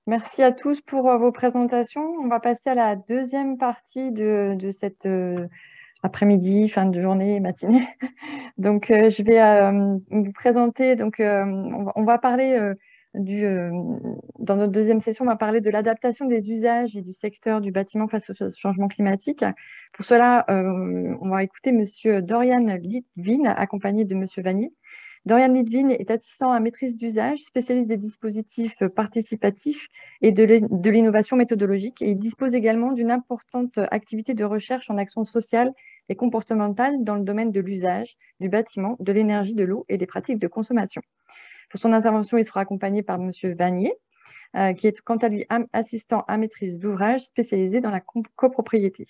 Merci à tous pour vos présentations. On va passer à la deuxième partie de cette après-midi, fin de journée, matinée. Donc, je vais vous présenter. Donc, on va parler dans notre deuxième session, on va parler de l'adaptation des usages et du secteur du bâtiment face au changement climatique. Pour cela, on va écouter Monsieur Dorian Litvin, accompagné de Monsieur Vanier. Dorian Litvin est assistant à maîtrise d'usage, spécialiste des dispositifs participatifs et de l'innovation méthodologique. Et il dispose également d'une importante activité de recherche en action sociale et comportementale dans le domaine de l'usage, du bâtiment, de l'énergie, de l'eau et des pratiques de consommation. Pour son intervention, il sera accompagné par M. Vanier, qui est quant à lui assistant à maîtrise d'ouvrage spécialisé dans la copropriété.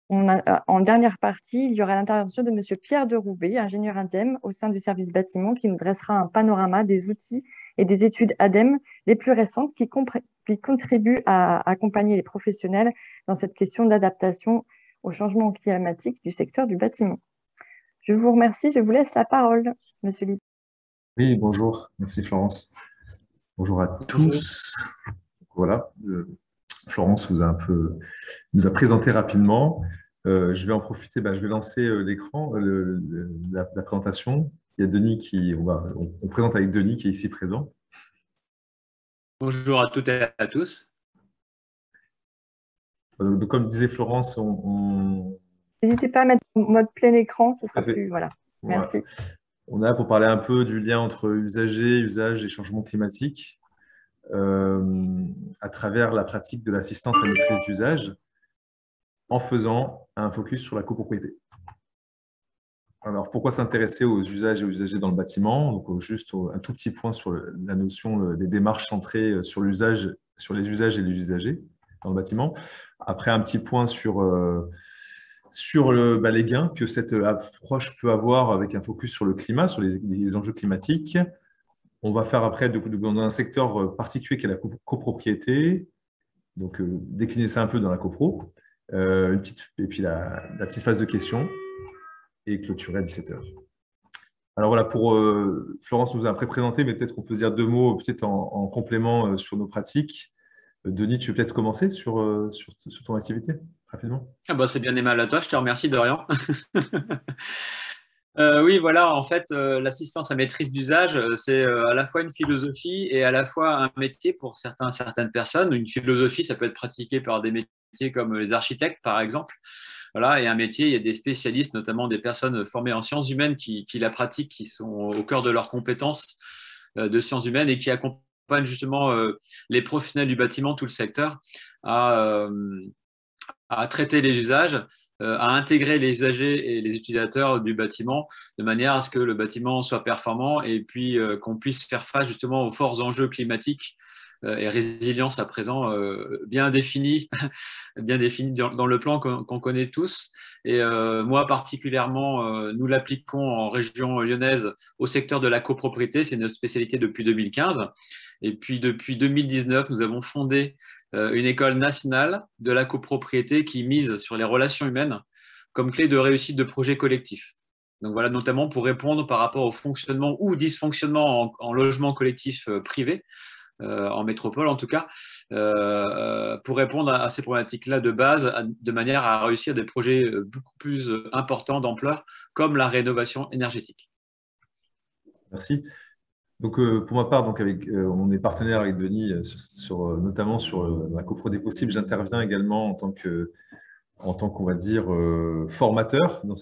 En dernière partie, il y aura l'intervention de M. Pierre de Roubaix, ingénieur ADEME au sein du service bâtiment, qui nous dressera un panorama des outils et des études ADEME les plus récentes qui contribuent à accompagner les professionnels dans cette question d'adaptation au changement climatique du secteur du bâtiment. Je vous remercie, je vous laisse la parole, Monsieur Litt. Oui, bonjour, merci Florence. Bonjour à tous. Voilà, Florence nous a présenté rapidement. Je vais en profiter, je vais lancer l'écran, la présentation. Il y a Denis on présente avec Denis qui est ici présent. Bonjour à toutes et à tous. Donc, comme disait Florence, N'hésitez pas à mettre mode plein écran, ce sera plus… Voilà, merci. Voilà. On est là pour parler un peu du lien entre usagers, usage et changement climatique à travers la pratique de l'assistance à maîtrise d'usage en faisant un focus sur la copropriété. Alors, pourquoi s'intéresser aux usages et aux usagers dans le bâtiment? Donc, juste un tout petit point sur la notion des démarches centrées sur l'usage, sur les usages et les usagers dans le bâtiment. Après, un petit point sur les gains que cette approche peut avoir avec un focus sur le climat, sur les enjeux climatiques. On va faire après, dans un secteur particulier qui est la copropriété, donc décliner ça un peu dans la copro, et puis la petite phase de questions, et clôturer à 17h. Alors voilà, Florence nous a après présenté, mais peut-être qu'on peut dire deux mots peut-être en complément sur nos pratiques. Denis, tu veux peut-être commencer sur ton activité, rapidement? C'est bien aimable à toi, je te remercie Dorian. Oui, voilà, en fait, l'assistance à maîtrise d'usage, c'est à la fois une philosophie et à la fois un métier pour certaines personnes. Une philosophie, ça peut être pratiqué par des métiers comme les architectes, par exemple. Voilà, et un métier, il y a des spécialistes, notamment des personnes formées en sciences humaines qui la pratiquent, qui sont au cœur de leurs compétences de sciences humaines et qui accompagnent justement les professionnels du bâtiment, tout le secteur, à traiter les usages, à intégrer les usagers et les utilisateurs du bâtiment de manière à ce que le bâtiment soit performant et puis qu'on puisse faire face justement aux forts enjeux climatiques et résilience à présent bien définis dans le plan qu'on connaît tous. Et moi particulièrement, nous l'appliquons en région lyonnaise au secteur de la copropriété, c'est notre spécialité depuis 2015. Et puis depuis 2019, nous avons fondé une école nationale de la copropriété qui mise sur les relations humaines comme clé de réussite de projets collectifs. Donc voilà, notamment pour répondre par rapport au fonctionnement ou dysfonctionnement en logement collectif privé, en métropole en tout cas, pour répondre à ces problématiques-là de base, de manière à réussir des projets beaucoup plus importants d'ampleur, comme la rénovation énergétique. Merci. Donc, pour ma part, on est partenaire avec Denis, notamment sur la copro des possibles. J'interviens également en tant qu'on va dire formateur dans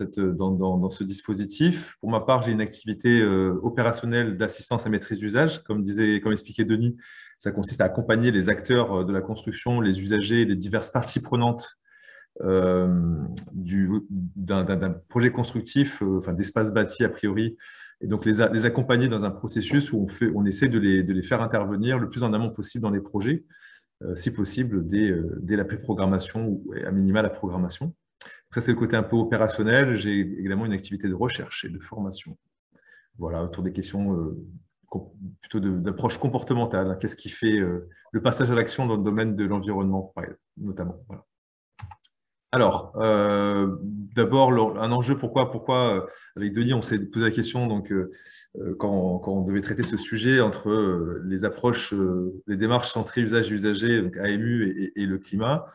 ce dispositif. Pour ma part, j'ai une activité opérationnelle d'assistance à maîtrise d'usage. Comme expliquait Denis, ça consiste à accompagner les acteurs de la construction, les usagers, les diverses parties prenantes d'un projet constructif, d'espace bâti a priori, et donc les accompagner dans un processus où on essaie de les faire intervenir le plus en amont possible dans les projets, si possible dès la pré-programmation ou à minima la programmation. Donc ça, c'est le côté un peu opérationnel. J'ai également une activité de recherche et de formation. Voilà, autour des questions plutôt d'approche comportementale. Qu'est-ce qui fait le passage à l'action dans le domaine de l'environnement, notamment. Voilà. Alors, d'abord, un enjeu, pourquoi avec Denis, on s'est posé la question donc, quand on devait traiter ce sujet entre les approches, les démarches centrées usage et usager, donc AMU et le climat.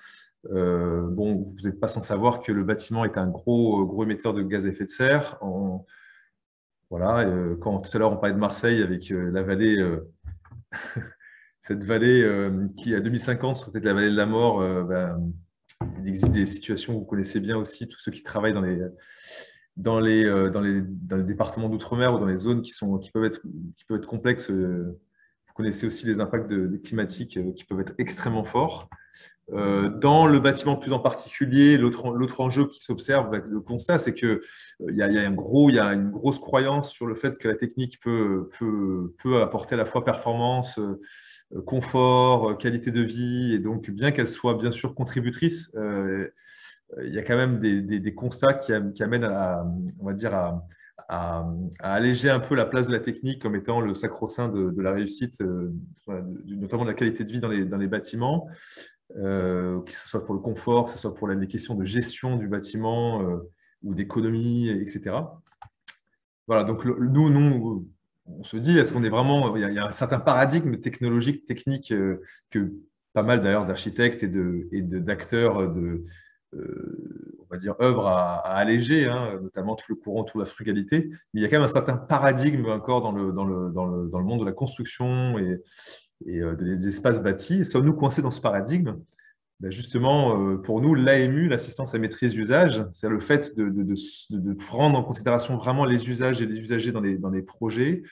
Bon, vous n'êtes pas sans savoir que le bâtiment est un gros émetteur de gaz à effet de serre. Voilà, quand tout à l'heure on parlait de Marseille avec la vallée, cette vallée qui, à 2050, sera peut-être la vallée de la mort, il existe des situations, vous connaissez bien aussi, tous ceux qui travaillent dans les départements d'outre-mer ou dans les zones qui peuvent être complexes. Vous connaissez aussi les impacts climatiques qui peuvent être extrêmement forts. Dans le bâtiment plus en particulier, l'autre enjeu qui s'observe, le constat, c'est qu'il y a une grosse croyance sur le fait que la technique peut apporter à la fois performance, confort, qualité de vie, et donc bien qu'elle soit bien sûr contributrice, il y a quand même des constats qui amènent on va dire à alléger un peu la place de la technique comme étant le sacro-saint de la réussite, notamment de la qualité de vie dans les bâtiments, que ce soit pour le confort, que ce soit pour les questions de gestion du bâtiment ou d'économie, etc. Voilà, donc nous, on se dit, est-ce qu'on est vraiment… Il y a un certain paradigme technologique, technique, que pas mal d'ailleurs d'architectes et d'acteurs on va dire, œuvrent à alléger, hein, notamment tout le courant, toute la frugalité. Mais il y a quand même un certain paradigme encore dans le monde de la construction et des espaces bâtis. Sommes-nous coincés dans ce paradigme? Ben justement, pour nous, l'AMU, l'assistance à maîtrise d'usage, c'est le fait de prendre en considération vraiment les usages et les usagers dans les projets,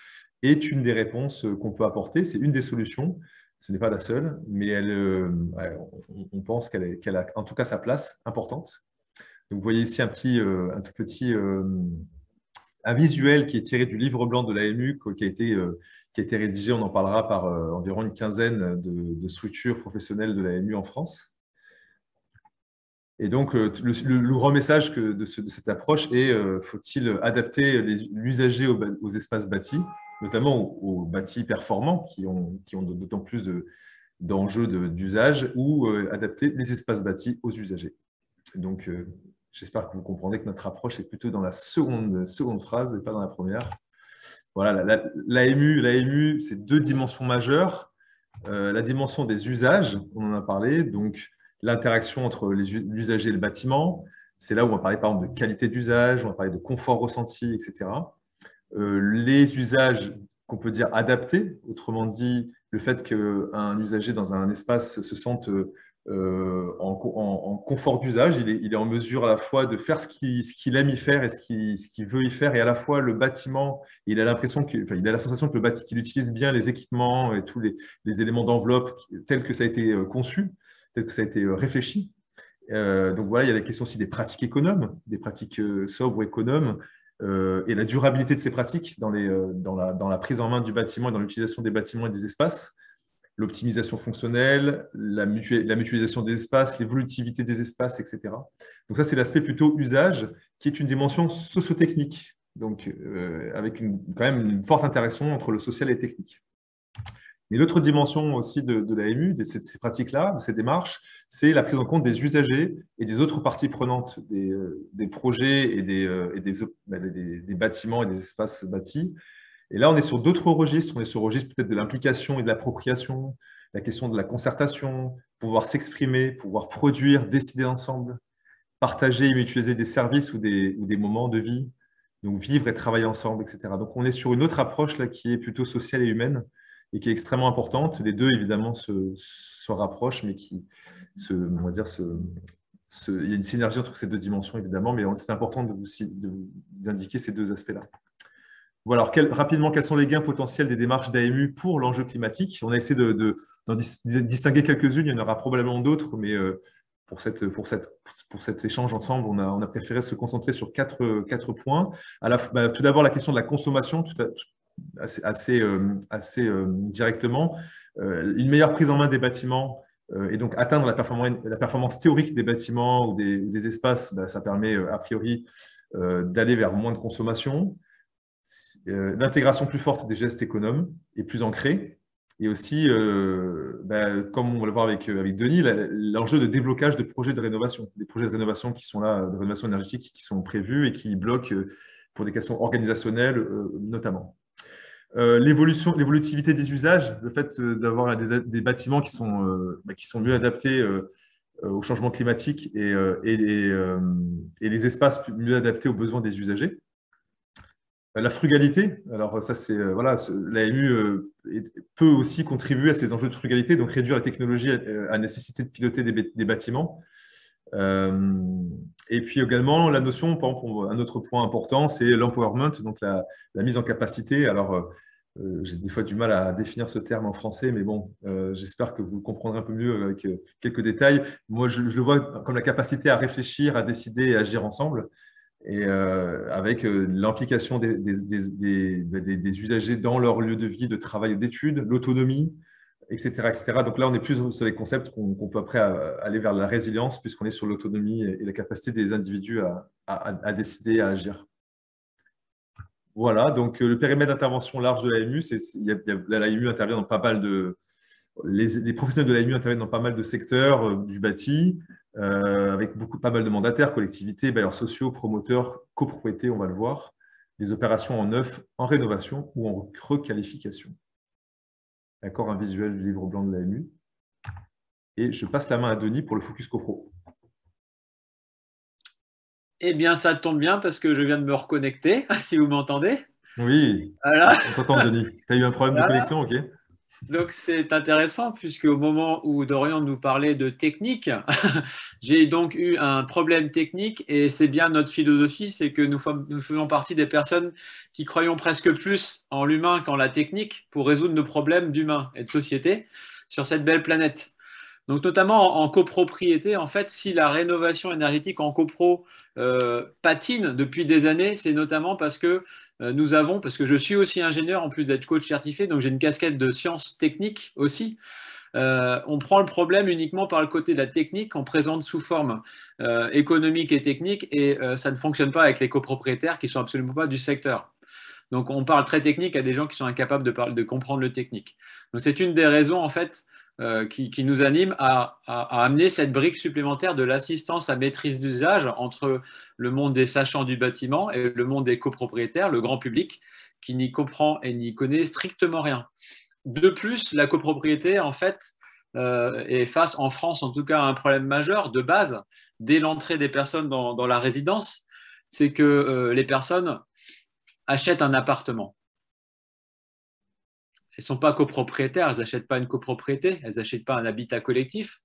est une des réponses qu'on peut apporter. C'est une des solutions. Ce n'est pas la seule, mais on pense qu'elle a en tout cas sa place importante. Donc, vous voyez ici un tout petit un visuel qui est tiré du livre blanc de l'AMU qui a été rédigé, on en parlera, par environ une quinzaine de structures professionnelles de l'AMU en France. Et donc, le grand message de cette approche est faut-il adapter l'usager aux espaces bâtis, notamment aux bâtis performants qui ont d'autant plus d'enjeux d'usage, ou adapter les espaces bâtis aux usagers. Donc, j'espère que vous comprendrez que notre approche est plutôt dans la seconde phrase et pas dans la première. Voilà, l'AMU, c'est deux dimensions majeures. La dimension des usages, on en a parlé, donc l'interaction entre l'usager et le bâtiment. C'est là où on va parler par exemple de qualité d'usage, on va parler de confort ressenti, etc. Les usages qu'on peut dire adaptés, autrement dit, le fait qu'un usager dans un espace se sente en confort d'usage, il est en mesure à la fois de faire ce qu'il aime y faire et ce qu'il veut y faire, et à la fois le bâtiment, il a la sensation que le bâtiment, qu'il utilise bien les équipements et tous les éléments d'enveloppe tels que ça a été conçu, tel que ça a été réfléchi. Donc voilà, il y a la question aussi des pratiques économes, des pratiques sobres économes, et la durabilité de ces pratiques dans la prise en main du bâtiment et dans l'utilisation des bâtiments et des espaces, l'optimisation fonctionnelle, la mutualisation des espaces, l'évolutivité des espaces, etc. Donc ça, c'est l'aspect plutôt usage, qui est une dimension sociotechnique, donc avec quand même une forte interaction entre le social et le technique. Mais l'autre dimension aussi de l'AMU, de ces pratiques-là, de ces démarches, c'est la prise en compte des usagers et des autres parties prenantes des projets et des bâtiments et des espaces bâtis. Et là, on est sur d'autres registres. On est sur le registre peut-être de l'implication et de l'appropriation, la question de la concertation, pouvoir s'exprimer, pouvoir produire, décider ensemble, partager et mutualiser des services ou des moments de vie, donc vivre et travailler ensemble, etc. Donc, on est sur une autre approche là qui est plutôt sociale et humaine, et qui est extrêmement importante. Les deux, évidemment, se rapprochent, mais on va dire, il y a une synergie entre ces deux dimensions, évidemment, mais c'est important de vous indiquer ces deux aspects-là. Voilà, alors rapidement, quels sont les gains potentiels des démarches d'AMU pour l'enjeu climatique? On a essayé d'en distinguer quelques-unes, il y en aura probablement d'autres, mais pour cet échange ensemble, on a préféré se concentrer sur quatre points. Tout d'abord, la question de la consommation, assez directement, une meilleure prise en main des bâtiments et donc atteindre la performance théorique des bâtiments ou des espaces, ça permet a priori d'aller vers moins de consommation, l'intégration plus forte des gestes économes et plus ancrés, Et aussi, comme on va le voir avec Denis, l'enjeu de déblocage de projets de rénovation. Des projets de rénovation qui sont là, de rénovation énergétique qui sont prévus et qui bloquent pour des questions organisationnelles notamment. L'évolutivité des usages, le fait d'avoir des bâtiments qui sont mieux adaptés au changement climatique et les espaces mieux adaptés aux besoins des usagers. La frugalité, alors ça c'est l'AMU peut aussi contribuer à ces enjeux de frugalité, donc réduire la technologie à nécessité de piloter des bâtiments. Et puis également la notion, par exemple, un autre point important, c'est l'empowerment, donc la mise en capacité. Alors j'ai des fois du mal à définir ce terme en français, mais bon, j'espère que vous le comprendrez un peu mieux avec quelques détails. Moi, je le vois comme la capacité à réfléchir, à décider et à agir ensemble, et avec l'implication des usagers dans leur lieu de vie, de travail ou d'études, l'autonomie, etc., etc. Donc là, on est plus sur les concepts qu'on peut après aller vers la résilience, puisqu'on est sur l'autonomie et la capacité des individus à décider, à agir. Voilà, donc le périmètre d'intervention large de l'AMU, l'AMU intervient dans pas mal de… Les professionnels de l'AMU interviennent dans pas mal de secteurs du bâti, avec pas mal de mandataires, collectivités, bailleurs sociaux, promoteurs, copropriétés, on va le voir, des opérations en neuf, en rénovation ou en requalification. Encore un visuel du livre blanc de l'AMU. Et je passe la main à Denis pour le Focus Copro. Eh bien, ça tombe bien parce que je viens de me reconnecter, si vous m'entendez. Oui, voilà. On t'entend, Denis. Tu as eu un problème de connexion, ok? Donc, c'est intéressant puisque au moment où Dorian nous parlait de technique, j'ai donc eu un problème technique et c'est bien notre philosophie, c'est que nous faisons partie des personnes qui croyons presque plus en l'humain qu'en la technique pour résoudre nos problèmes d'humain et de société sur cette belle planète. Donc, notamment en copropriété, en fait, si la rénovation énergétique en copro patine depuis des années, c'est notamment parce que parce que je suis aussi ingénieur en plus d'être coach certifié, donc j'ai une casquette de sciences techniques aussi. On prend le problème uniquement par le côté de la technique, on présente sous forme économique et technique, et ça ne fonctionne pas avec les copropriétaires qui sont absolument pas du secteur. Donc, on parle très technique à des gens qui sont incapables de comprendre le technique. Donc, c'est une des raisons, en fait, qui nous anime à amener cette brique supplémentaire de l'assistance à maîtrise d'usage entre le monde des sachants du bâtiment et le monde des copropriétaires, le grand public, qui n'y comprend et n'y connaît strictement rien. De plus, la copropriété, en fait, est face, en France en tout cas, à un problème majeur de base, dès l'entrée des personnes dans la résidence, c'est que les personnes achètent un appartement. Elles ne sont pas copropriétaires, elles n'achètent pas une copropriété, elles n'achètent pas un habitat collectif.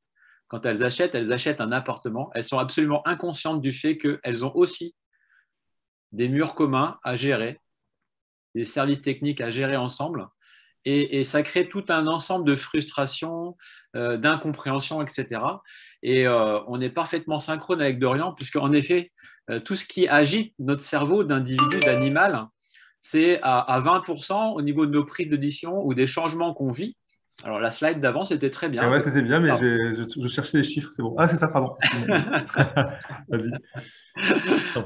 Quand elles achètent un appartement. Elles sont absolument inconscientes du fait qu'elles ont aussi des murs communs à gérer, des services techniques à gérer ensemble. Et ça crée tout un ensemble de frustrations, d'incompréhension, etc. Et on est parfaitement synchrone avec Dorian, puisqu'en effet, tout ce qui agite notre cerveau d'individu, d'animal, c'est à 20% au niveau de nos prises d'audition ou des changements qu'on vit. Alors, la slide d'avant, c'était très bien. Ouais, c'était bien, mais je cherchais les chiffres, c'est bon. Ah, c'est ça, pardon. Vas-y.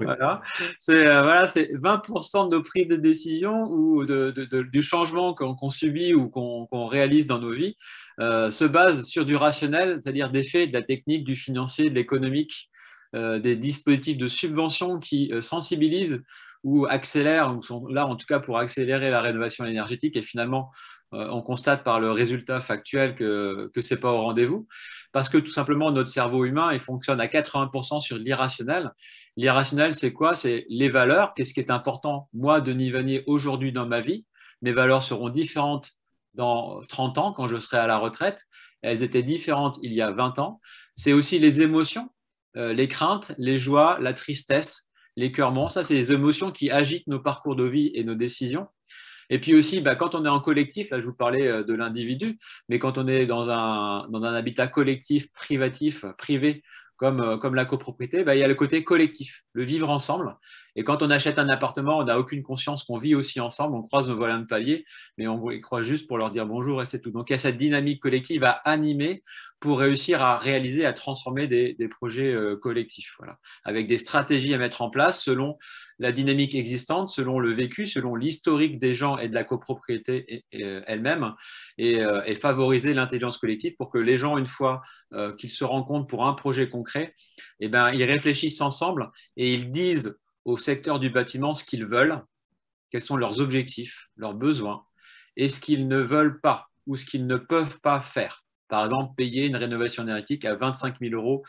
Voilà. C'est 20% de nos prises de décision ou du changement qu'on subit ou qu'on réalise dans nos vies se base sur du rationnel, c'est-à-dire des faits, de la technique, du financier, de l'économique, des dispositifs de subvention qui sensibilisent ou accélèrent, ou sont là en tout cas pour accélérer la rénovation énergétique, et finalement on constate par le résultat factuel que ce n'est pas au rendez-vous, parce que tout simplement notre cerveau humain il fonctionne à 80% sur l'irrationnel. L'irrationnel, c'est quoi? C'est les valeurs. Qu'est-ce qui est important, moi, Denis Vanier, aujourd'hui dans ma vie? Mes valeurs seront différentes dans 30 ans, quand je serai à la retraite. Elles étaient différentes il y a 20 ans. C'est aussi les émotions, les craintes, les joies, la tristesse, l'écœurement. Ça, c'est les émotions qui agitent nos parcours de vie et nos décisions. Et puis aussi, quand on est en collectif, là je vous parlais de l'individu, mais quand on est dans un habitat collectif, privé, comme la copropriété, il y a le côté collectif, le vivre ensemble. Et quand on achète un appartement, on n'a aucune conscience qu'on vit aussi ensemble, on croise nos voisins de palier, mais on y croise juste pour leur dire bonjour et c'est tout. Donc il y a cette dynamique collective à animer pour réussir à réaliser, à transformer des projets collectifs, voilà, avec des stratégies à mettre en place selon la dynamique existante, selon le vécu, selon l'historique des gens et de la copropriété elle-même, et favoriser l'intelligence collective pour que les gens, une fois qu'ils se rencontrent pour un projet concret, eh ben, ils réfléchissent ensemble et ils disent au secteur du bâtiment ce qu'ils veulent, quels sont leurs objectifs, leurs besoins, et ce qu'ils ne veulent pas ou ce qu'ils ne peuvent pas faire. Par exemple, payer une rénovation énergétique à 25 000 €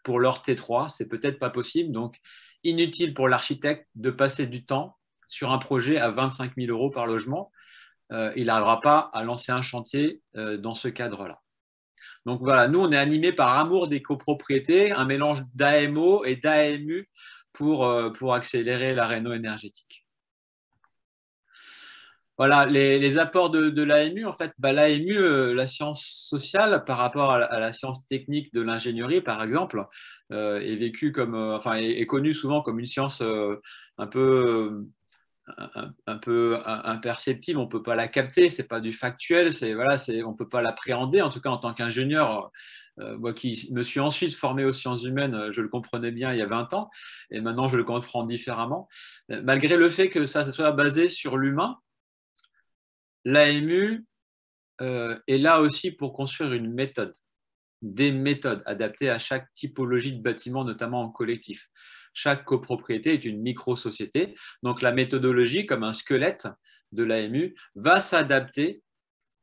pour leur T3, c'est peut-être pas possible. Donc, inutile pour l'architecte de passer du temps sur un projet à 25 000 € par logement. Il n'arrivera pas à lancer un chantier dans ce cadre-là. Donc voilà, nous, on est animés par amour des copropriétés, un mélange d'AMO et d'AMU pour accélérer la réno énergétique. Voilà, les apports de l'AMU, en fait, l'AMU, la science sociale, par rapport à la science technique de l'ingénierie, par exemple, est vécue comme, est connue souvent comme une science un peu imperceptible, on ne peut pas la capter, ce n'est pas du factuel, on ne peut pas l'appréhender, en tout cas en tant qu'ingénieur. Moi qui me suis ensuite formé aux sciences humaines, je le comprenais bien il y a 20 ans, et maintenant je le comprends différemment. Malgré le fait que ça soit basé sur l'humain, l'AMU est là aussi pour construire une méthode, des méthodes adaptées à chaque typologie de bâtiment, notamment en collectif. Chaque copropriété est une micro-société, donc la méthodologie, comme un squelette de l'AMU, va s'adapter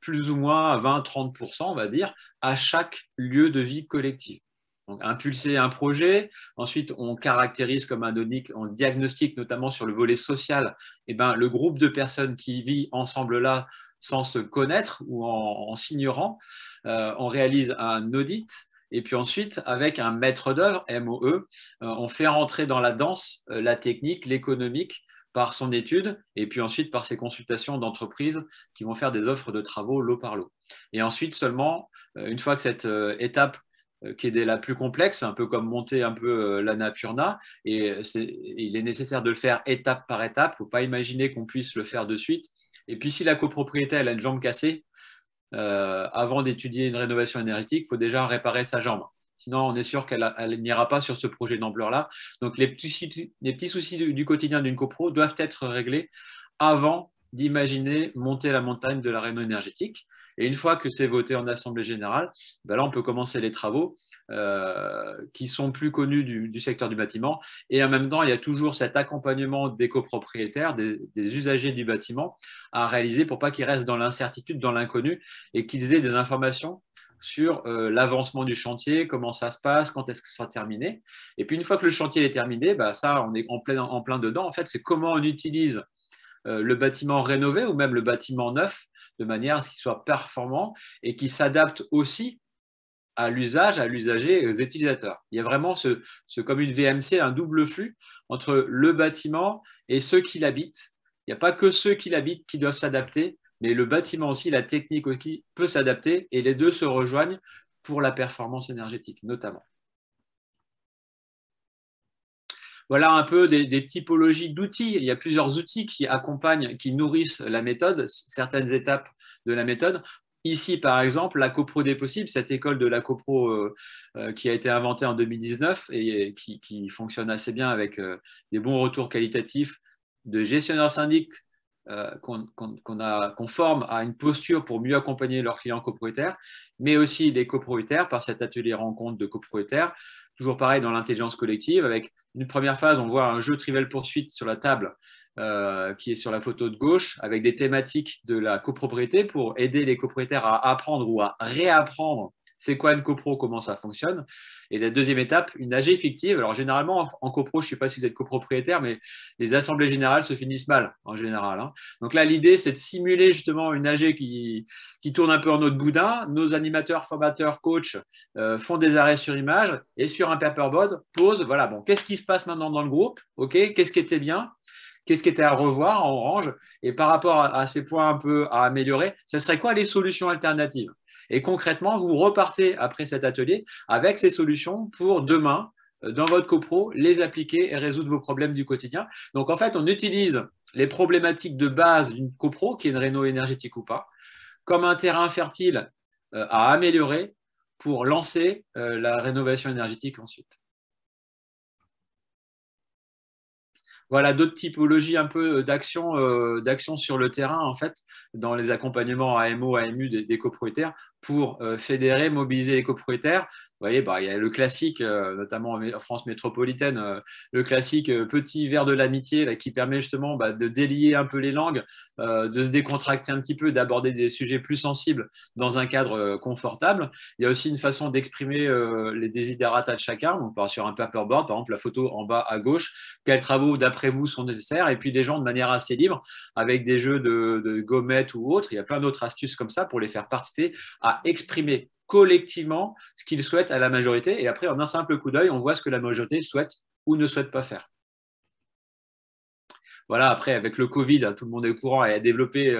plus ou moins à 20-30%, on va dire, à chaque lieu de vie collective. Donc, impulser un projet, ensuite on caractérise comme un on diagnostique notamment sur le volet social, le groupe de personnes qui vit ensemble là sans se connaître ou en s'ignorant, on réalise un audit. Et puis ensuite, avec un maître d'œuvre, MOE, on fait rentrer dans la danse la technique, l'économique, par son étude, et puis ensuite par ses consultations d'entreprises qui vont faire des offres de travaux lot par lot. Et ensuite seulement, une fois que cette étape qui est la plus complexe, un peu comme monter un peu l'Annapurna, et il est nécessaire de le faire étape par étape, il ne faut pas imaginer qu'on puisse le faire de suite. Et puis si la copropriété elle a une jambe cassée, avant d'étudier une rénovation énergétique, il faut déjà réparer sa jambe. Sinon, on est sûr qu'elle n'ira pas sur ce projet d'ampleur-là. Donc, les petits soucis du quotidien d'une copro doivent être réglés avant d'imaginer monter la montagne de la réno énergétique. Et une fois que c'est voté en assemblée générale, là, on peut commencer les travaux qui sont plus connus du secteur du bâtiment. Et en même temps, il y a toujours cet accompagnement des copropriétaires, des usagers du bâtiment à réaliser pour pas qu'ils restent dans l'incertitude, dans l'inconnu, et qu'ils aient des informations sur l'avancement du chantier, comment ça se passe, quand est-ce que ça sera terminé. Et puis une fois que le chantier est terminé, ça, on est en plein dedans. En fait, c'est comment on utilise le bâtiment rénové ou même le bâtiment neuf de manière à ce qu'il soit performant et qu'il s'adapte aussi à l'usage, à l'usager et aux utilisateurs. Il y a vraiment comme une VMC, un double flux entre le bâtiment et ceux qui l'habitent. Il n'y a pas que ceux qui l'habitent qui doivent s'adapter, mais le bâtiment aussi, la technique aussi peut s'adapter et les deux se rejoignent pour la performance énergétique notamment. Voilà un peu des typologies d'outils. Il y a plusieurs outils qui accompagnent, qui nourrissent la méthode, certaines étapes de la méthode. Ici, par exemple, la copro des possibles, cette école de la copro qui a été inventée en 2019 et qui fonctionne assez bien avec des bons retours qualitatifs de gestionnaires syndics qu'on forme à une posture pour mieux accompagner leurs clients copropriétaires, mais aussi les copropriétaires par cet atelier rencontre de copropriétaires. Toujours pareil dans l'intelligence collective, avec une première phase, on voit un jeu Trivial Poursuite sur la table qui est sur la photo de gauche, avec des thématiques de la copropriété pour aider les copropriétaires à apprendre ou à réapprendre c'est quoi une copro, comment ça fonctionne. Et la deuxième étape, une AG fictive. Alors généralement, en copro, je ne sais pas si vous êtes copropriétaire, mais les assemblées générales se finissent mal en général. Hein. Donc là, l'idée, c'est de simuler justement une AG qui tourne un peu en autre boudin. Nos animateurs, formateurs, coachs font des arrêts sur image et sur un paperboard, posent, voilà, bon, qu'est-ce qui se passe maintenant dans le groupe? OK, qu'est-ce qui était bien? Qu'est-ce qui était à revoir en orange? Et par rapport à ces points un peu à améliorer, ce serait quoi les solutions alternatives? Et concrètement, vous repartez après cet atelier avec ces solutions pour demain, dans votre copro, les appliquer et résoudre vos problèmes du quotidien. Donc, en fait, on utilise les problématiques de base d'une copro, qui est une réno énergétique ou pas, comme un terrain fertile à améliorer pour lancer la rénovation énergétique ensuite. voilà, d'autres typologies un peu d'action sur le terrain, en fait, dans les accompagnements AMO, AMU des copropriétaires pour fédérer, mobiliser les copropriétaires. Vous voyez, bah, il y a le classique, notamment en France métropolitaine, le classique petit verre de l'amitié qui permet justement de délier un peu les langues, de se décontracter un petit peu, d'aborder des sujets plus sensibles dans un cadre confortable. Il y a aussi une façon d'exprimer les desiderata de chacun. On part sur un paperboard, par exemple, la photo en bas à gauche. Quels travaux, d'après vous, sont nécessaires? Et puis des gens de manière assez libre, avec des jeux de gommettes ou autres. Il y a plein d'autres astuces comme ça pour les faire participer à exprimer collectivement ce qu'ils souhaitent à la majorité. Et après, en un simple coup d'œil, on voit ce que la majorité souhaite ou ne souhaite pas faire. Voilà, après, avec le Covid, tout le monde est au courant et a développé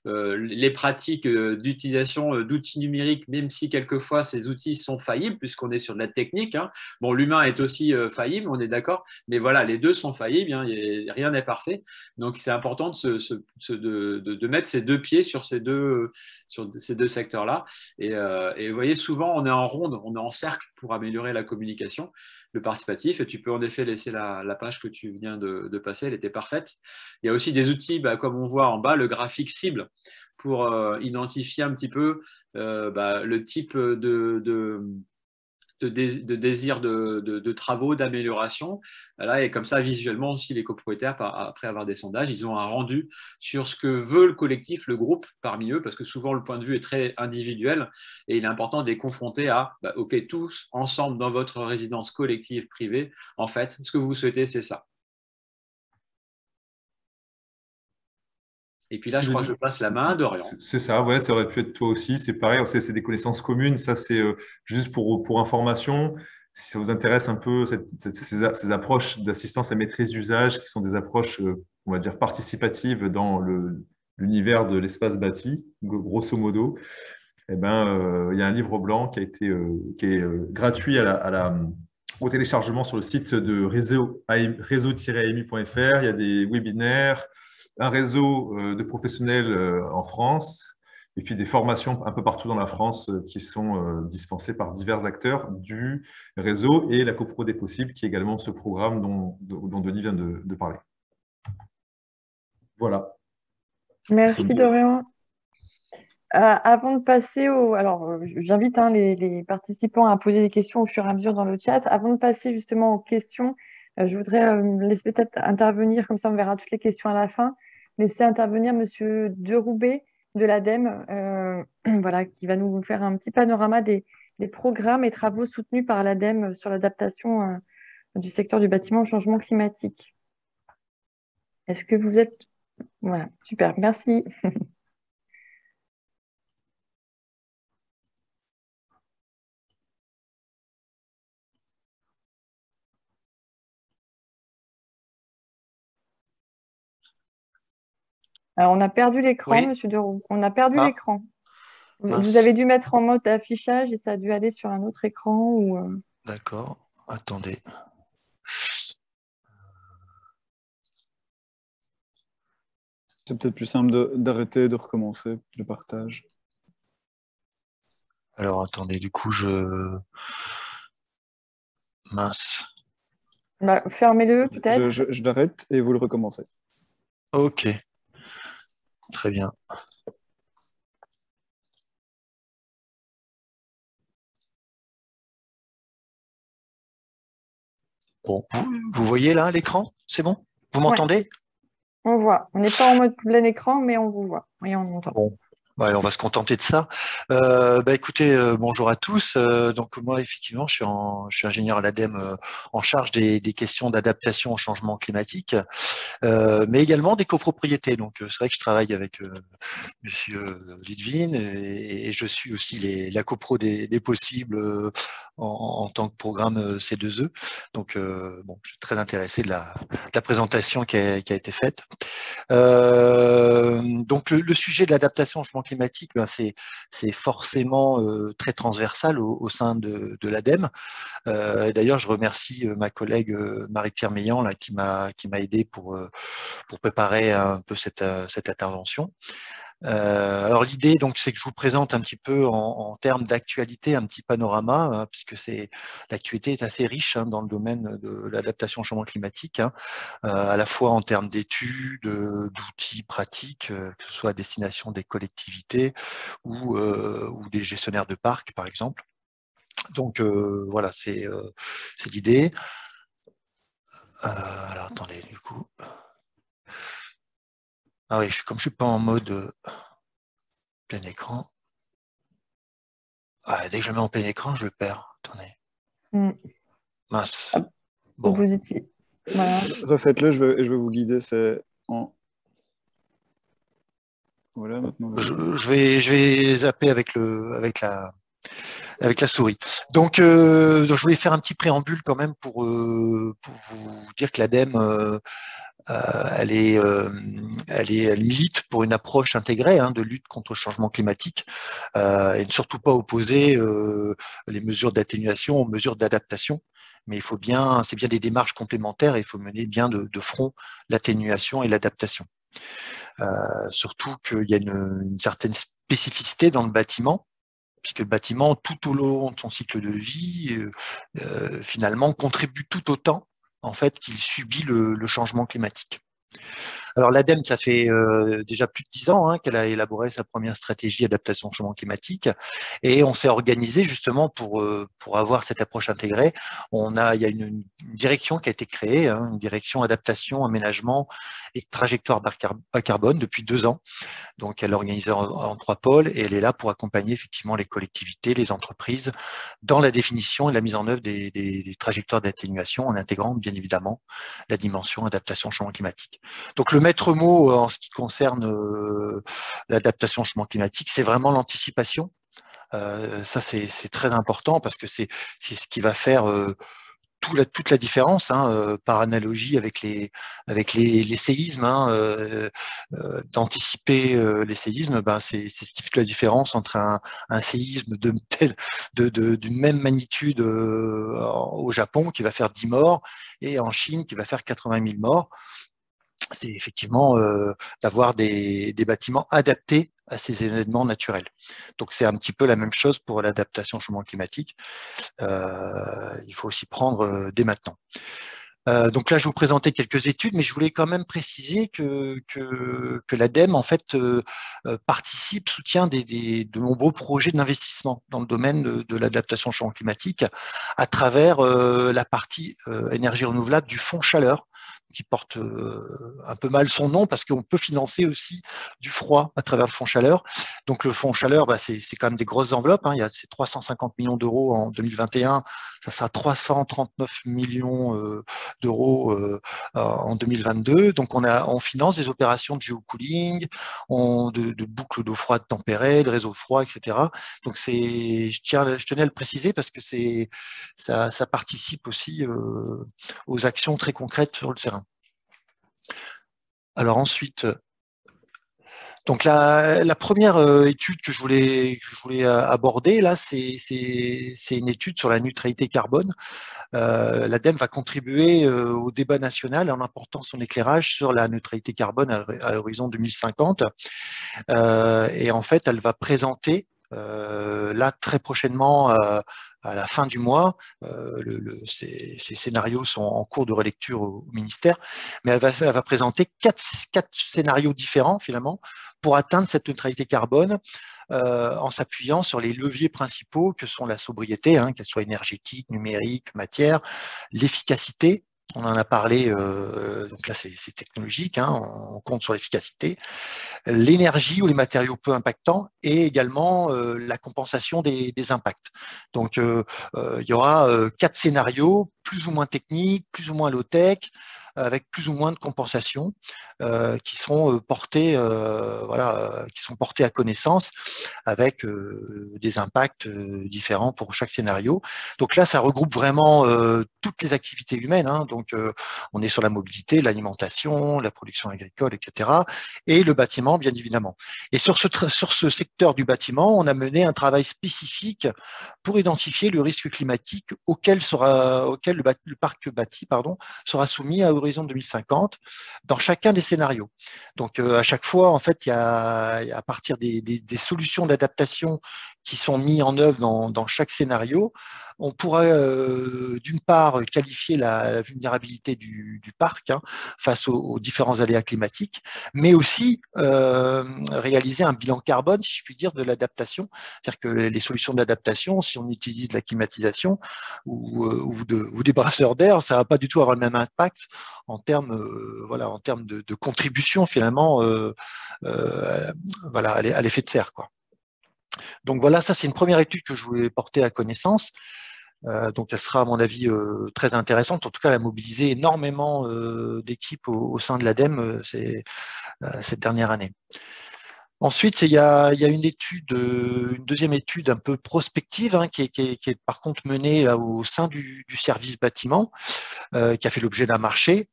les pratiques d'utilisation d'outils numériques, même si quelquefois ces outils sont faillibles, puisqu'on est sur de la technique. Hein. Bon, l'humain est aussi faillible, on est d'accord, mais voilà, les deux sont faillibles, hein, rien n'est parfait. Donc, c'est important de mettre ses deux pieds sur ces deux secteurs-là. Et vous voyez, souvent, on est en ronde, on est en cercle pour améliorer la communication. Le participatif, et tu peux en effet laisser la page que tu viens de passer, elle était parfaite. Il y a aussi des outils, comme on voit en bas, le graphique cible pour identifier un petit peu le type de désir de travaux, d'amélioration. Là, et comme ça, visuellement aussi, les copropriétaires, après avoir des sondages, ils ont un rendu sur ce que veut le collectif, le groupe parmi eux, parce que souvent le point de vue est très individuel et il est important de les confronter à, OK, tous ensemble dans votre résidence collective privée, en fait, ce que vous souhaitez, c'est ça. Et puis là, je crois que je passe la main à Dorian. C'est ça, ouais, ça aurait pu être toi aussi. C'est pareil, c'est des connaissances communes. Ça, c'est juste pour information. Si ça vous intéresse un peu ces approches d'assistance à maîtrise d'usage, qui sont des approches, on va dire, participatives dans l'univers de l'espace bâti, grosso modo, eh ben, il y a un livre blanc qui est gratuit au téléchargement sur le site de réseau-ami.fr. Il y a des webinaires, un réseau de professionnels en France et puis des formations un peu partout dans la France qui sont dispensées par divers acteurs du réseau et la CoPro des possibles, qui est également ce programme dont Denis vient de parler. Voilà. Merci Dorian. Avant de passer alors j'invite les participants à poser des questions au fur et à mesure dans le chat. Avant de passer justement aux questions, je voudrais laisser peut-être intervenir, comme ça on verra toutes les questions à la fin, laisser intervenir Monsieur Deroubet de l'ADEME, voilà, qui va nous faire un petit panorama des programmes et travaux soutenus par l'ADEME sur l'adaptation du secteur du bâtiment au changement climatique. Est-ce que vous êtes... Voilà, super, merci. Alors, on a perdu l'écran, Oui. Monsieur Deroux. On a perdu l'écran. Vous avez dû mettre en mode affichage et ça a dû aller sur un autre écran ou. D'accord. Attendez. C'est peut-être plus simple d'arrêter et de recommencer le partage. Alors, attendez, du coup, mince. Fermez-le, peut-être. Je l'arrête et vous le recommencez. Ok. Très bien. Bon, vous voyez là l'écran? C'est bon? Vous m'entendez? On voit. On n'est pas en mode plein écran, mais on vous voit. Oui, on entend. Bon. Ouais, on va se contenter de ça. Écoutez, bonjour à tous. Donc moi, effectivement, je suis ingénieur à l'ADEME en charge des questions d'adaptation au changement climatique, mais également des copropriétés. Donc c'est vrai que je travaille avec Monsieur Lidvin et je suis aussi la copro des possibles en tant que programme C2E. Donc bon, je suis très intéressé de la présentation qui a été faite. Donc le sujet de l'adaptation au changement climatique, c'est forcément très transversal au sein de l'ADEME. D'ailleurs, je remercie ma collègue Marie-Pierre Meillan qui m'a aidé pour préparer un peu cette intervention. Alors l'idée, donc, c'est que je vous présente un petit peu en termes d'actualité, un petit panorama, hein, puisque l'actualité est assez riche dans le domaine de l'adaptation au changement climatique, à la fois en termes d'études, d'outils pratiques, que ce soit à destination des collectivités ou des gestionnaires de parcs, par exemple. Donc voilà, c'est l'idée. Alors attendez, du coup. Ah oui, comme je suis pas en mode plein écran. Ah, dès que je mets en plein écran, je le perds. Attendez. Mince. Bon. Voilà. Refaites-le, je vais vous guider. C'est en... Voilà, maintenant. Je vais zapper avec la souris. Donc, je voulais faire un petit préambule quand même pour vous dire que l'ADEME, elle milite pour une approche intégrée de lutte contre le changement climatique et ne surtout pas opposer les mesures d'atténuation aux mesures d'adaptation. Mais c'est bien des démarches complémentaires et il faut mener bien de front l'atténuation et l'adaptation. Surtout qu'il y a une certaine spécificité dans le bâtiment, puisque le bâtiment, tout au long de son cycle de vie, finalement, contribue tout autant en fait qu'il subit le changement climatique. Alors l'ADEME, ça fait déjà plus de 10 ans qu'elle a élaboré sa première stratégie adaptation au changement climatique et on s'est organisé justement pour avoir cette approche intégrée. Il y a une direction qui a été créée, une direction adaptation, aménagement et trajectoire bas carbone depuis 2 ans. Donc elle est organisée en 3 pôles et elle est là pour accompagner effectivement les collectivités, les entreprises dans la définition et la mise en œuvre des trajectoires d'atténuation en intégrant bien évidemment la dimension adaptation au changement climatique. Donc le maître mot en ce qui concerne l'adaptation au changement climatique, c'est vraiment l'anticipation. Ça c'est très important parce que c'est ce qui va faire toute la différence, par analogie avec les séismes, d'anticiper les séismes, c'est ce qui fait la différence entre un séisme d'une même magnitude au Japon qui va faire 10 morts et en Chine qui va faire 80 000 morts. C'est effectivement d'avoir des bâtiments adaptés à ces événements naturels. Donc c'est un petit peu la même chose pour l'adaptation au changement climatique. Il faut aussi prendre dès maintenant. Donc là, je vais vous présenter quelques études, mais je voulais quand même préciser que l'ADEME, en fait, soutient de nombreux projets d'investissement dans le domaine de l'adaptation au changement climatique à travers la partie énergie renouvelable du Fonds Chaleur, qui porte un peu mal son nom parce qu'on peut financer aussi du froid à travers le Fonds Chaleur. Donc le Fonds Chaleur, c'est quand même des grosses enveloppes. C'est 350 millions d'euros en 2021, ça sera 339 millions d'euros en 2022. Donc on finance des opérations de géocooling, de boucles d'eau froide tempérée, le réseau froid, etc. Donc je tenais à le préciser parce que ça participe aussi aux actions très concrètes sur le terrain. Alors ensuite, donc la première étude que je voulais aborder là, c'est une étude sur la neutralité carbone. L'ADEME va contribuer au débat national en apportant son éclairage sur la neutralité carbone à l'horizon 2050. Et en fait, elle va présenter là très prochainement à la fin du mois, ces scénarios sont en cours de relecture au ministère, mais elle va présenter quatre scénarios différents finalement pour atteindre cette neutralité carbone en s'appuyant sur les leviers principaux que sont la sobriété, qu'elle soit énergétique, numérique, matière, l'efficacité. On en a parlé, donc là c'est technologique, on compte sur l'efficacité, l'énergie ou les matériaux peu impactants et également la compensation des impacts. Donc il y aura 4 scénarios, plus ou moins techniques, plus ou moins low-tech, avec plus ou moins de compensation qui seront portés à connaissance avec des impacts différents pour chaque scénario. Donc là, ça regroupe vraiment toutes les activités humaines. Donc on est sur la mobilité, l'alimentation, la production agricole, etc. Et le bâtiment, bien évidemment. Et sur ce secteur du bâtiment, on a mené un travail spécifique pour identifier le risque climatique auquel le parc bâti sera soumis à horizon 2050 dans chacun des scénarios. Donc, à chaque fois, en fait, il y a à partir des solutions d'adaptation qui sont mises en œuvre dans chaque scénario, on pourra d'une part qualifier la vulnérabilité du parc face aux différents aléas climatiques, mais aussi réaliser un bilan carbone, si je puis dire, de l'adaptation. C'est-à-dire que les solutions d'adaptation, si on utilise de la climatisation ou des brasseurs d'air, ça ne va pas du tout avoir le même impact en termes de contribution finalement à l'effet de serre, quoi. Donc voilà, ça c'est une première étude que je voulais porter à connaissance. Donc elle sera à mon avis très intéressante. En tout cas, elle a mobilisé énormément d'équipes au sein de l'ADEME cette dernière année. Ensuite, il y a une deuxième étude un peu prospective qui est par contre menée là, au sein du service bâtiment, qui a fait l'objet d'un marché.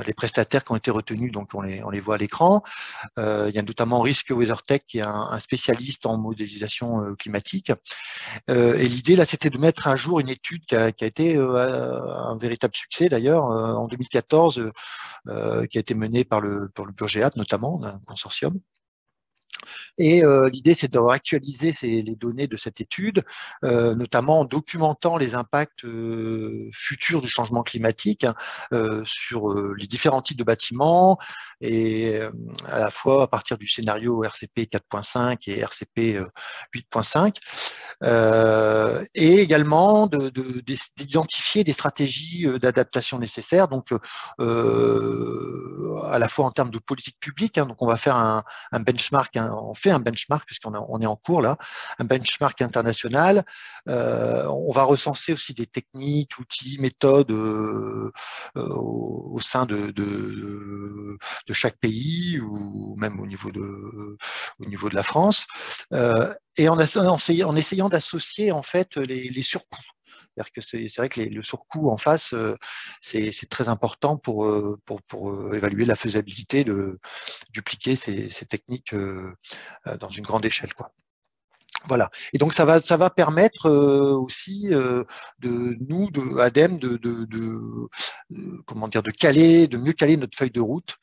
Les prestataires qui ont été retenus, donc on les voit à l'écran. Il y a notamment Risk WeatherTech, qui est un spécialiste en modélisation climatique. Et l'idée, là, c'était de mettre à jour une étude qui a été un véritable succès, d'ailleurs, en 2014, qui a été menée par le Burgeat, notamment, un consortium. Et l'idée, c'est de actualiser les données de cette étude, notamment en documentant les impacts futurs du changement climatique sur les différents types de bâtiments, et à la fois à partir du scénario RCP 4.5 et RCP 8.5, et également d'identifier des stratégies d'adaptation nécessaires, donc à la fois en termes de politique publique, donc on va faire un benchmark, on fait un benchmark puisqu'on est en cours là, un benchmark international. On va recenser aussi des techniques, outils, méthodes au sein de chaque pays ou même au niveau de la France, et en essayant d'associer en fait les surcoûts. C'est-à-dire que c'est vrai que le surcoût en face, c'est très important pour évaluer la faisabilité de dupliquer ces techniques dans une grande échelle, quoi. Voilà. Et donc ça va permettre aussi de ADEME de mieux caler notre feuille de route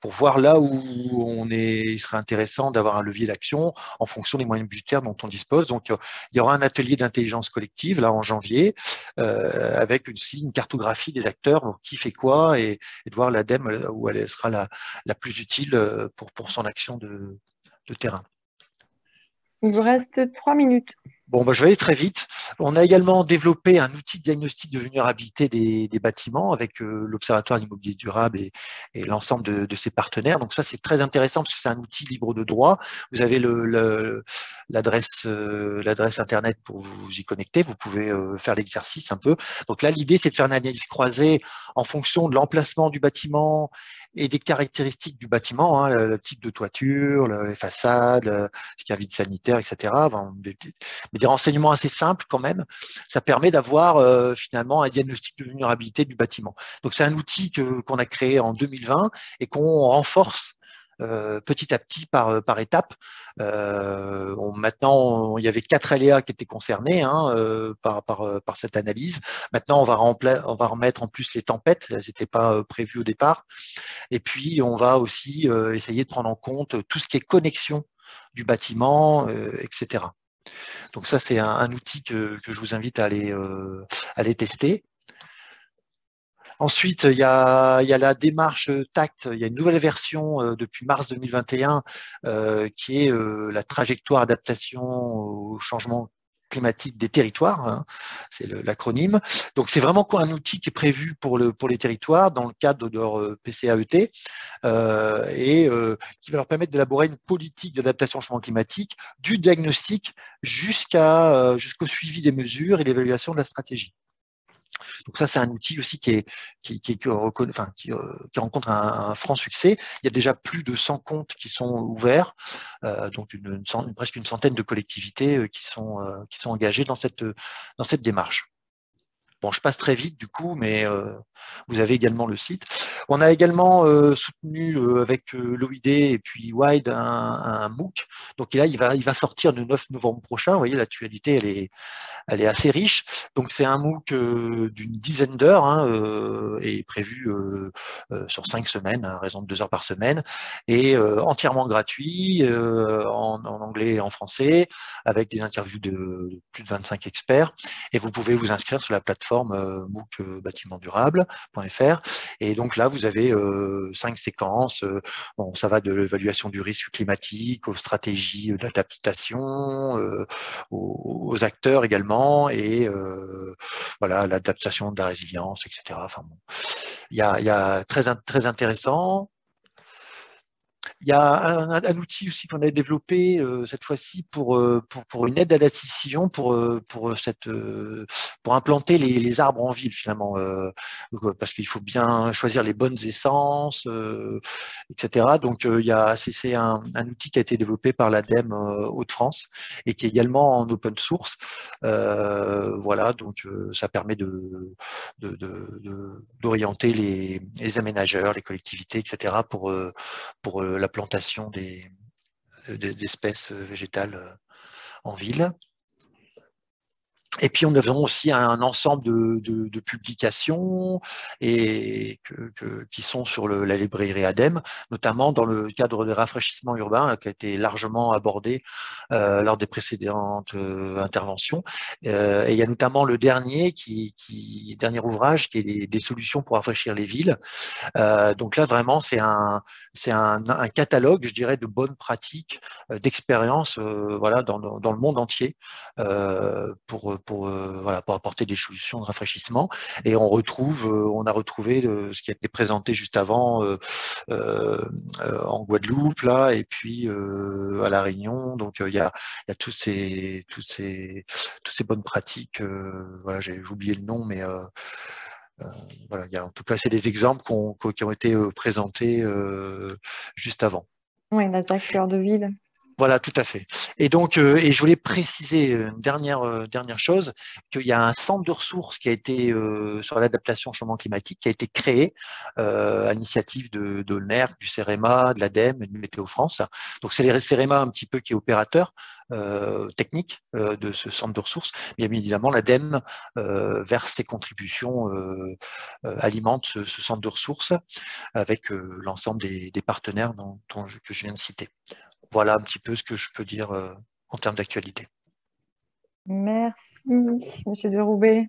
pour voir là où il serait intéressant d'avoir un levier d'action en fonction des moyens budgétaires dont on dispose. Donc il y aura un atelier d'intelligence collective là en janvier avec aussi une cartographie des acteurs, donc qui fait quoi, et de voir l'ADEME où elle sera la plus utile pour son action de terrain. Il vous reste 3 minutes. Bon, je vais aller très vite. On a également développé un outil de diagnostic de vulnérabilité des bâtiments avec l'Observatoire de l'immobilier durable et l'ensemble de ses partenaires. Donc ça, c'est très intéressant parce que c'est un outil libre de droit. Vous avez l'adresse Internet pour vous y connecter. Vous pouvez faire l'exercice un peu. Donc là, l'idée, c'est de faire une analyse croisée en fonction de l'emplacement du bâtiment et des caractéristiques du bâtiment, le type de toiture, les façades, ce qu'il y a vide sanitaire, etc. Mais des renseignements assez simples quand même. Ça permet d'avoir finalement un diagnostic de vulnérabilité du bâtiment. Donc c'est un outil qu'on a créé en 2020 et qu'on renforce petit à petit par étape. Maintenant, il y avait 4 aléas qui étaient concernés par cette analyse. Maintenant, on va remettre en plus les tempêtes. Elles n'étaient pas prévues au départ. Et puis, on va aussi essayer de prendre en compte tout ce qui est connexion du bâtiment, etc. Donc ça, c'est un outil que je vous invite à aller tester. Ensuite, il y a la démarche TACT. Il y a une nouvelle version depuis mars 2021 qui est la trajectoire adaptation au changement climatique des territoires, c'est l'acronyme. Donc c'est vraiment un outil qui est prévu pour les territoires dans le cadre de leur PCAET et qui va leur permettre d'élaborer une politique d'adaptation au changement climatique, du diagnostic jusqu'au suivi des mesures et l'évaluation de la stratégie. Donc ça, c'est un outil aussi qui rencontre un franc succès. Il y a déjà plus de 100 comptes qui sont ouverts, donc presque une centaine de collectivités qui sont engagées dans cette démarche. Bon, je passe très vite du coup, mais vous avez également le site. On a également soutenu avec l'OID et puis Wide un MOOC. Donc là, il va sortir le 9 novembre prochain. Vous voyez, l'actualité, elle est assez riche. Donc c'est un MOOC d'une dizaine d'heures et prévu sur 5 semaines, à raison de 2 heures par semaine, et entièrement gratuit en anglais et en français, avec des interviews de plus de 25 experts. Et vous pouvez vous inscrire sur la plateforme MOOC bâtiment-durable.fr. Et donc là, vous avez 5 séquences. Bon, ça va de l'évaluation du risque climatique aux stratégies d'adaptation, aux acteurs également, et voilà, l'adaptation de la résilience, etc. Enfin, bon, il y a très intéressant. Il y a un outil aussi qu'on a développé cette fois-ci pour une aide à la décision, pour implanter les arbres en ville finalement, parce qu'il faut bien choisir les bonnes essences, etc. Donc c'est un outil qui a été développé par l'ADEME Hauts-de-France et qui est également en open source. Voilà, donc ça permet d'orienter les aménageurs, les collectivités, etc. pour la plantation d'espèces végétales en ville. Et puis, nous avons aussi un ensemble de publications qui sont sur la librairie ADEME, notamment dans le cadre des rafraîchissements urbains, qui a été largement abordé lors des précédentes interventions. Et il y a notamment le dernier ouvrage qui est des solutions pour rafraîchir les villes. Donc là, vraiment, c'est un catalogue, je dirais, de bonnes pratiques, d'expériences voilà, dans le monde entier pour apporter des solutions de rafraîchissement. Et on a retrouvé ce qui a été présenté juste avant en Guadeloupe, là, et puis à La Réunion. Donc il y a toutes ces bonnes pratiques. Voilà, j'ai oublié le nom, mais voilà, en tout cas, c'est des exemples qui ont été présentés juste avant. Oui, la ZAC Cœur de Ville. Voilà, tout à fait. Et donc, je voulais préciser une dernière chose, qu'il y a un centre de ressources qui a été sur l'adaptation au changement climatique, qui a été créé à l'initiative de l'NERC, du CEREMA, de l'ADEME et de Météo France. Donc, c'est les CEREMA un petit peu qui est opérateur technique de ce centre de ressources. Bien évidemment, l'ADEME verse ses contributions, alimente ce centre de ressources avec l'ensemble des partenaires que je viens de citer. Voilà un petit peu ce que je peux dire en termes d'actualité. Merci, Monsieur de Roubaix.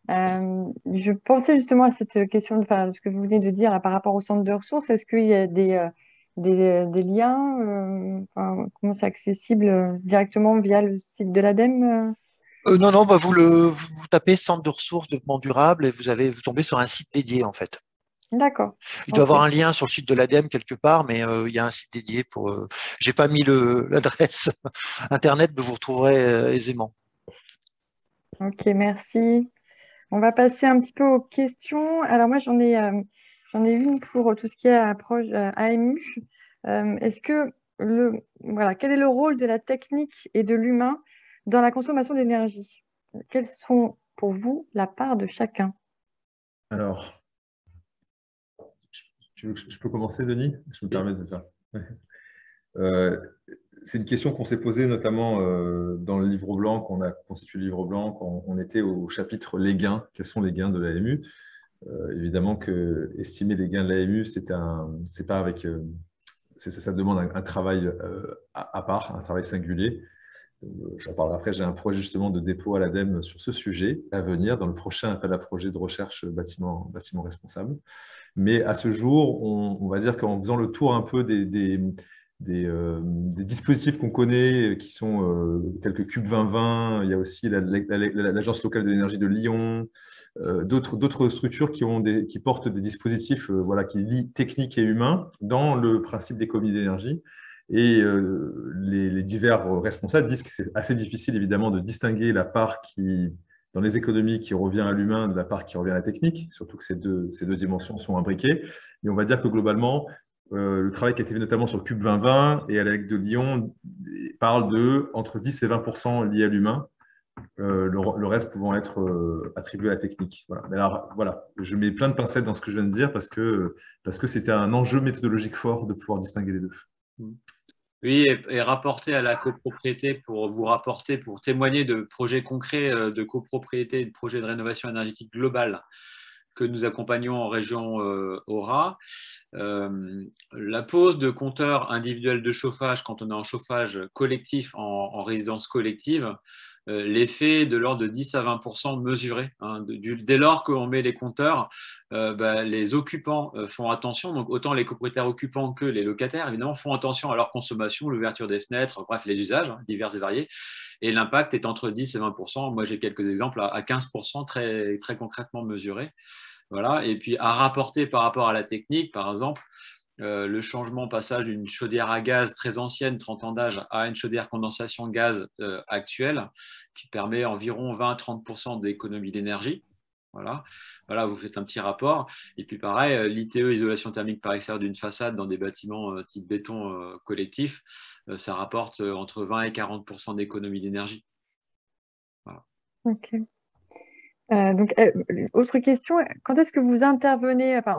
Je pensais justement à cette question, ce que vous venez de dire là, par rapport au centre de ressources. Est-ce qu'il y a des liens comment c'est accessible directement via le site de l'ADEME Non, bah, vous tapez centre de ressources développement durable et vous tombez sur un site dédié en fait. D'accord. Il doit y avoir un lien sur le site de l'ADEME quelque part, mais il y a un site dédié pour. J'ai pas mis l'adresse internet, mais vous retrouverez aisément. Ok, merci. On va passer un petit peu aux questions. Alors moi, j'en ai une pour tout ce qui est approche AMU. Est-ce que quel est le rôle de la technique et de l'humain dans la consommation d'énergie? Quelles sont pour vous la part de chacun? Alors, je peux commencer, Denis? Je me permets de faire. C'est une question qu'on s'est posée notamment dans le livre blanc, qu'on a constitué le livre blanc, quand on était au chapitre les gains. Quels sont les gains de l'AMU? Évidemment que estimer les gains de l'AMU, c'est pas avec, ça demande un travail à part, un travail singulier. J'en parlerai après. J'ai un projet justement de dépôt à l'ADEME sur ce sujet à venir dans le prochain appel à projet de recherche bâtiment responsable. Mais à ce jour, on va dire qu'en faisant le tour un peu des dispositifs qu'on connaît, qui sont tels que Cube 2020, il y a aussi l'Agence locale de l'énergie de Lyon, d'autres structures qui portent des dispositifs qui lient technique et humain dans le principe d'économie d'énergie. Et les divers responsables disent que c'est assez difficile évidemment de distinguer la part dans les économies qui revient à l'humain de la part qui revient à la technique, surtout que ces deux dimensions sont imbriquées. Mais on va dire que globalement, le travail qui a été fait notamment sur Cube 2020 et à l'ALEC de Lyon parle de entre 10 et 20% liés à l'humain le reste pouvant être attribué à la technique. Voilà. Mais alors, voilà, je mets plein de pincettes dans ce que je viens de dire parce que c'était un enjeu méthodologique fort de pouvoir distinguer les deux. Oui, et rapporter à la copropriété pour vous rapporter, pour témoigner de projets concrets de copropriété et de projets de rénovation énergétique globale que nous accompagnons en région Aura. La pose de compteurs individuels de chauffage quand on est en chauffage collectif, en résidence collective, l'effet de l'ordre de 10 à 20% mesuré. Hein, dès lors qu'on met les compteurs, les occupants font attention, donc autant les copropriétaires occupants que les locataires, évidemment, font attention à leur consommation, l'ouverture des fenêtres, bref, les usages divers et variés. Et l'impact est entre 10 et 20%. Moi, j'ai quelques exemples à 15% très, très concrètement mesurés. Voilà. Et puis, à rapporter par rapport à la technique, par exemple, le changement, passage d'une chaudière à gaz très ancienne, 30 ans d'âge, à une chaudière condensation gaz actuelle, qui permet environ 20 à 30% d'économie d'énergie. Voilà. Voilà, vous faites un petit rapport. Et puis pareil, l'ITE, isolation thermique par extérieur d'une façade dans des bâtiments type béton collectif, ça rapporte entre 20 et 40% d'économie d'énergie. Voilà. Ok. Donc, autre question, quand est-ce que vous intervenez, enfin,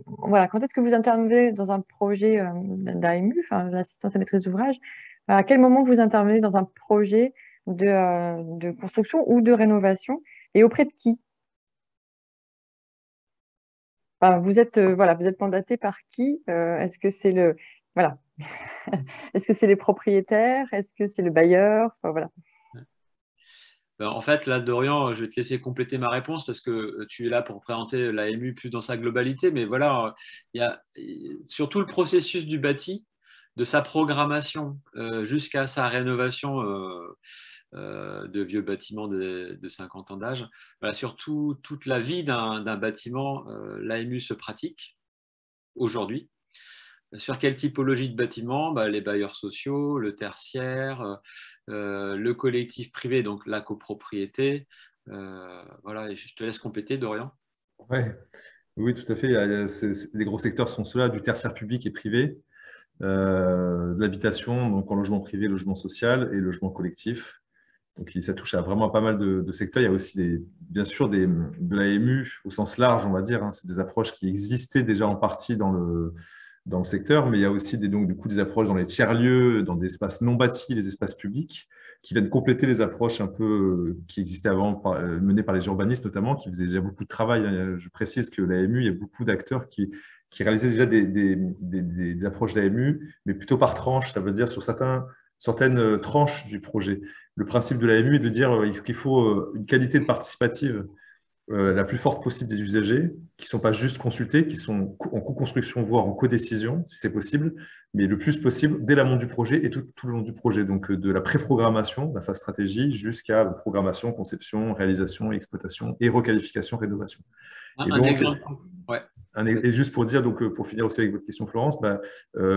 voilà, quand est-ce que vous intervenez dans un projet d'AMU, enfin, l'assistance à maîtrise d'ouvrage, à quel moment vous intervenez dans un projet de construction ou de rénovation et auprès de qui? Enfin, vous êtes mandaté par qui? Est-ce que c'est voilà, est-ce que c'est les propriétaires? Est-ce que c'est le bailleur? Enfin, voilà. En fait, là, Dorian, je vais te laisser compléter ma réponse parce que tu es là pour présenter l'AMU plus dans sa globalité. Mais voilà, il y a surtout le processus du bâti, de sa programmation jusqu'à sa rénovation de vieux bâtiments de 50 ans d'âge. Voilà, surtout toute la vie d'un bâtiment, l'AMU se pratique aujourd'hui. Sur quelle typologie de bâtiment? Les bailleurs sociaux, le tertiaire, le collectif privé, donc la copropriété. Voilà, et je te laisse compléter, Dorian. Ouais. Oui, tout à fait. Les gros secteurs sont ceux-là, du tertiaire public et privé, de l'habitation, donc en logement privé, logement social et logement collectif. Donc ça touche à vraiment pas mal de secteurs. Il y a aussi bien sûr de l'AMU au sens large, on va dire. Hein. C'est des approches qui existaient déjà en partie dans le secteur, mais il y a aussi donc, du coup, des approches dans les tiers-lieux, dans des espaces non bâtis, les espaces publics, qui viennent compléter les approches un peu qui existaient avant, menées par les urbanistes notamment, qui faisaient déjà beaucoup de travail. Je précise que l'AMU, il y a beaucoup d'acteurs qui réalisaient déjà des approches d'AMU, mais plutôt par tranche, ça veut dire sur certaines tranches du projet. Le principe de l'AMU est de dire qu'il faut une qualité de participative la plus forte possible des usagers, qui ne sont pas juste consultés, qui sont en co-construction, voire en co-décision, si c'est possible, mais le plus possible dès l'amont du projet et tout le long du projet. Donc de la pré-programmation, la phase stratégie, jusqu'à la programmation, conception, réalisation, exploitation et requalification, rénovation. Un exemple. Ouais. Et juste pour dire, donc, pour finir aussi avec votre question, Florence,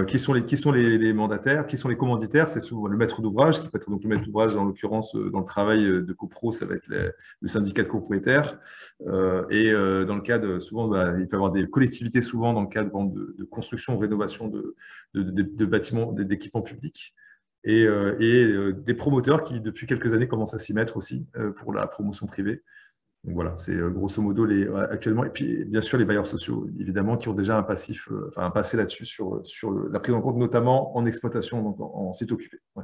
qui sont les mandataires, qui sont les commanditaires? C'est souvent le maître d'ouvrage, qui peut être donc le maître d'ouvrage, dans l'occurrence, dans le travail de copro, ça va être le syndicat de copropriétaires. Et dans le cadre, souvent, il peut y avoir des collectivités, souvent, dans le cadre de construction ou rénovation de bâtiments, d'équipements publics. Et des promoteurs qui, depuis quelques années, commencent à s'y mettre aussi pour la promotion privée. Donc voilà, c'est grosso modo actuellement. Et puis, bien sûr, les bailleurs sociaux, évidemment, qui ont déjà un passif, un passé là-dessus sur la prise en compte, notamment en exploitation, donc en site occupé. Ouais.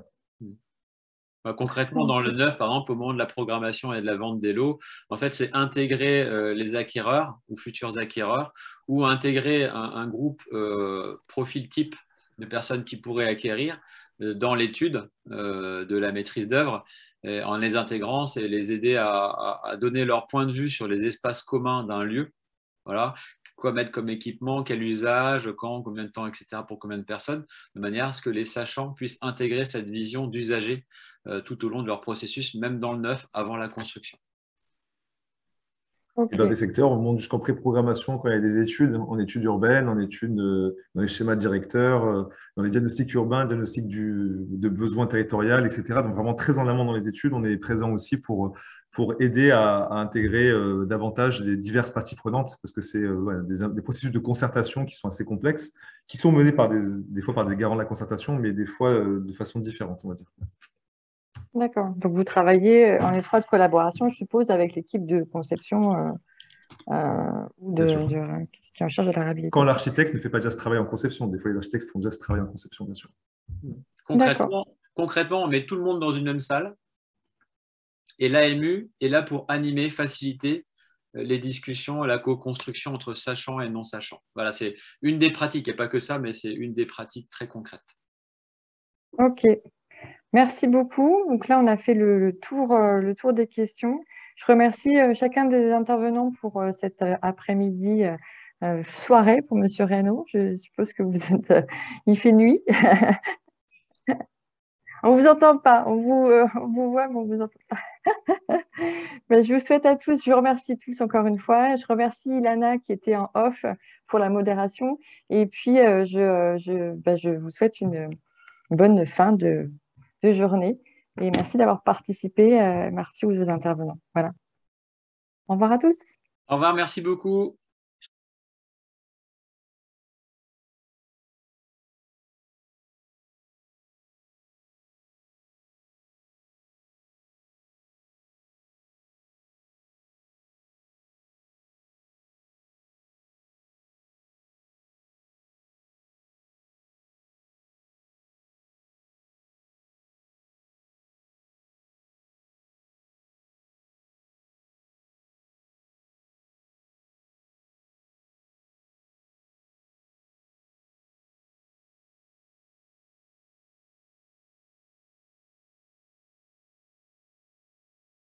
Concrètement, dans le neuf, par exemple, au moment de la programmation et de la vente des lots, en fait, c'est intégrer les acquéreurs ou futurs acquéreurs ou intégrer un groupe profil type de personnes qui pourraient acquérir dans l'étude de la maîtrise d'œuvre. En les intégrant, c'est les aider à donner leur point de vue sur les espaces communs d'un lieu. Voilà. Quoi mettre comme équipement, quel usage, quand, combien de temps, etc., pour combien de personnes, de manière à ce que les sachants puissent intégrer cette vision d'usager tout au long de leur processus, même dans le neuf, avant la construction. Okay. Dans des secteurs, on monte jusqu'en pré-programmation quand il y a des études, en études urbaines, en études dans les schémas directeurs, dans les diagnostics urbains, diagnostics de besoins territoriaux, etc. Donc vraiment très en amont dans les études, on est présent aussi pour aider à intégrer davantage les diverses parties prenantes, parce que c'est des processus de concertation qui sont assez complexes, qui sont menés des fois par des garants de la concertation, mais des fois de façon différente, on va dire. D'accord. Donc, vous travaillez en étroite collaboration, je suppose, avec l'équipe de conception Bien sûr. qui est en charge de la réhabilitation. Quand l'architecte ne fait pas déjà ce travail en conception, des fois les architectes font déjà ce travail en conception, bien sûr. Concrètement, on met tout le monde dans une même salle et l'AMU est là pour animer, faciliter les discussions, la co-construction entre sachants et non-sachants. Voilà, c'est une des pratiques, et pas que ça, mais c'est une des pratiques très concrètes. Ok, merci beaucoup. Donc là, on a fait le tour des questions. Je remercie chacun des intervenants pour cet après-midi soirée pour Monsieur Reynaud. Je suppose que vous êtes, il fait nuit. On vous entend pas, on vous voit, mais on vous entend pas. Ben, je vous souhaite à tous, je vous remercie tous encore une fois. Je remercie Ilana qui était en off pour la modération. Et puis, je vous souhaite une bonne fin de journée. Et merci d'avoir participé. Merci aux intervenants. Voilà. Au revoir à tous. Au revoir, merci beaucoup.